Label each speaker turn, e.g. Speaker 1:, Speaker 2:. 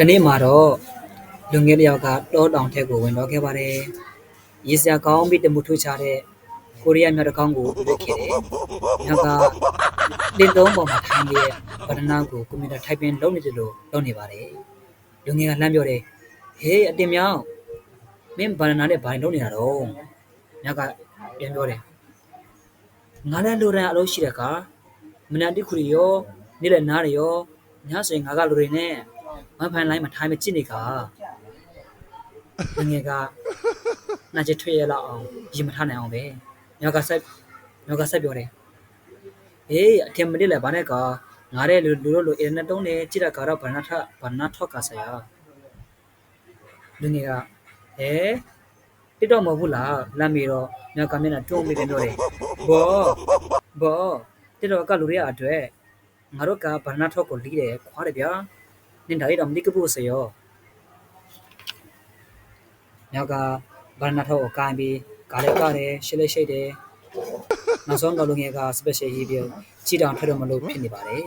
Speaker 1: နေ့မှာတော့လူငယ်တစ်ယောက်ကတောတောင်ထက်ကိုဝင်တော့ခဲ့ပါတယ်။ရေစရာကောင်းပြီးတမှုထူးခြားတဲ့ကိုရီးယားမြောက်တစ်ကောင်းကိုတွေ့ခဲ့တယ်။မြောက်ကတင်သုံးပေါ်မှာထိုင်နေတဲ့ဗဒနာကိုကွန်ပျူတာထိုက်ပင်လုပ်နေတယ်လို့လုပ်နေပါတယ်။လူငယ်ကလှမ်းပြောတယ်။ဟေးအတင်မြောက်မင်းဗဒနာနဲ့ဘာလုပ်နေတာတော့။မြောက်ကပြန်ပြောတယ်။ငါလည်းလူရန်အလုပ်ရှိတဲ့အခါမနက်တိခုရီရောနေ့လည်းနားရရောညဆိုရင်ငါကလူတွေနဲ့ဝမ်ဖိုင်လိုင်းမှာထိုင်မကြည့်နေကငယ်ကနာကျထွေရလောက်အောင်ရင်မထားနိုင်အောင်ပဲညောက်ကဆက်ပြောတယ်ဟေးအထင်မတည့်လဲဘာနဲ့ကငါတဲ့လူတို့လိုအင်တာနက်တုံးနေကြည့်တဲ့ကတော့ဘာနာထောက်ကဆရာလူငယ်ကဟဲတိတော့မဟုတ်ဘူးလားလမ်းမီတော့ညောက်ကမျက်နှာတွန်းပြီးပြောတယ်ဘောတိတော့ကလူတွေအတွက်ငါတို့ကဘာနာထောက်ကိုလီးတယ်ခွာတယ်ဗျာနင်ဒါရီတော့မသိကဖို့စေရောညောက်ကဘာနာထောက်ကိုကိုင်းပြီးကားတယ်ရှစ်လေးရှိတယ်နောက်ဆုံးတော့လူငယ်က special ရေးပြီးကြည်တောင်ထွက်တော့မလို့ဖြစ်နေပါတယ်